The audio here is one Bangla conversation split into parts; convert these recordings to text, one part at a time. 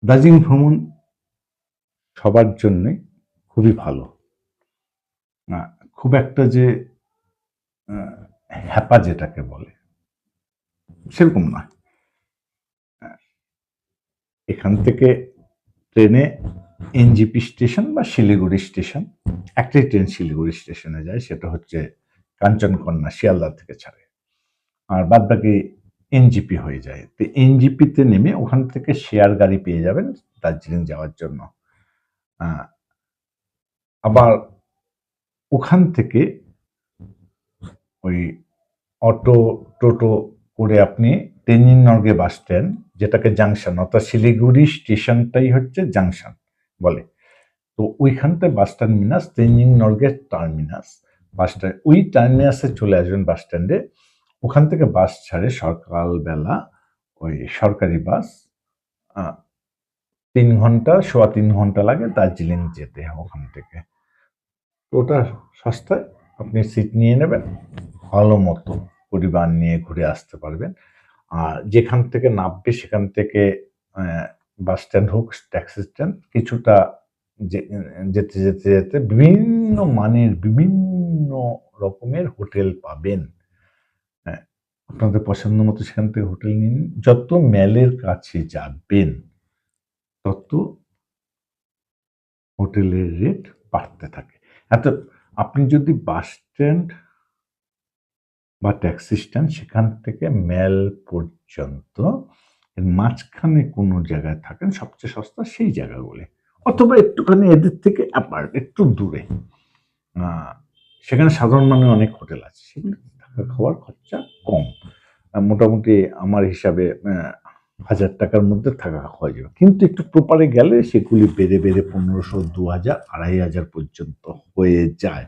দার্জিলিং ভ্রমণ সবার জন্যে খুবই ভালো। আ খুব একটা যে আ হ্যাপা যেটাকে বলে, সেরকম নয়। আ এখান থেকে ট্রেনে এনজেপি স্টেশন বা শিলিগুড়ি স্টেশন, একটাই ট্রেন শিলিগুড়ি স্টেশনে যায়, সেটা হচ্ছে কাঞ্চনকন্যা শিয়ালদা থেকে ছাড়ে। আর বাদবাকি এনজেপি হয়ে যায়। তো এনজেপিতে নেমে ওখান থেকে শেয়ার গাড়ি পেয়ে যাবেন দার্জিলিং যাওয়ার জন্য। আ আবার ওখান থেকে ওই অটো, টোটো করে আপনি তেঞ্জিং নরগে বাস স্ট্যান্ড, যেটাকে জাংশন, অর্থাৎ শিলিগুড়ি স্টেশনটাই হচ্ছে জাংশন বলে। তো ওইখানটায় বাস টার্মিনাস, তেঞ্জিং নরগের টার্মিনাস। ওই টার্মিনাসে চলে আসবেন বাস স্ট্যান্ডে। ওখান থেকে বাস ছাড়ে সকালবেলা, ওই সরকারি বাস। ৩ ঘন্টা, সোয়া ৩ ঘন্টা লাগে দার্জিলিং যেতে ওখান থেকে। ওটা সস্তায়, আপনি সিট নিয়ে নেবেন, ভালো মতো পরিবার নিয়ে ঘুরে আসতে পারবেন। আর যেখান থেকে নামবে সেখান থেকে বাস স্ট্যান্ড হোক, ট্যাক্সি স্ট্যান্ড, কিছুটা যেতে যেতে যেতে বিভিন্ন মানের বিভিন্ন রকমের হোটেল পাবেন। হ্যাঁ, আপনাদের পছন্দ মতো সেখান থেকে হোটেল নিন। যত ম্যালের কাছে যাবেন তত হোটেলের রেট বাড়তে থাকে। আপনি যদি বাস স্ট্যান্ড বা ট্যাক্সি স্ট্যান্ড সেখান থেকে ম্যাল পর্যন্ত এর মাঝখানে কোনো জায়গায় থাকেন, সবচেয়ে সস্তা সেই জায়গাগুলি, অথবা একটুখানি এদের থেকে একটু দূরে, সেখানে সাধারণ মানুষ অনেক হোটেল আছে, সেগুলো থাকা খাওয়ার খরচা কম। মোটামুটি আমার হিসাবে ১,০০০ টাকার মধ্যে থাকা হয়ে যাবে। কিন্তু একটু প্রপারে গেলে সেগুলি বেড়ে বেড়ে ১৫০০, ২,০০০, ২,৫০০ পর্যন্ত হয়ে যায়।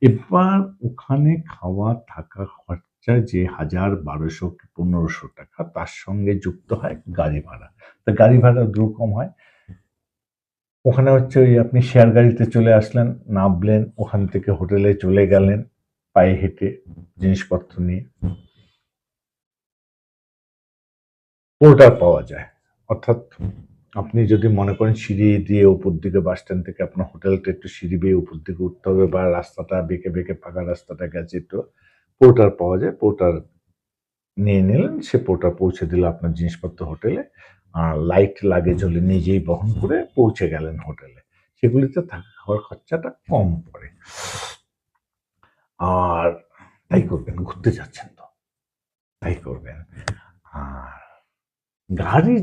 এবার ওখানে খাওয়া থাকা খরচা যে ১,০০০, ১,২০০ কি ১৫০০ টাকা, তার সঙ্গে যুক্ত হয় গাড়ি ভাড়া। তো গাড়ি ভাড়া দুরকম হয়। ওখানে হচ্ছে ওই আপনি শেয়ার গাড়িতে চলে আসলেন, নামলেন, ওখান থেকে হোটেলে চলে গেলেন পায়ে হেঁটে জিনিসপত্র নিয়ে। পোর্টার পাওয়া যায়। অর্থাৎ আপনি যদি মনে করেন সিঁড়ি দিয়ে উপর দিকে বাস স্ট্যান্ড থেকে আপনার হোটেলটা একটু সিঁড়ি বেয়ে উপর দিকে উঠতে হবে, বা রাস্তাটা বেঁকে বেঁকে ফাঁকা রাস্তাটা গেছে একটু, পোর্টার পাওয়া যায়। পোর্টার নিয়ে নিলেন, সে পোর্টার পৌঁছে দিল আপনার জিনিসপত্র হোটেলে। আর লাইট লাগেজ হলে নিজেই বহন করে পৌঁছে গেলেন হোটেলে। সেগুলিতে থাকা খাওয়ার খরচাটা কম পড়ে। আর তাই করবেন, ঘুরতে যাচ্ছেন তো তাই করবেন। আর গাড়ি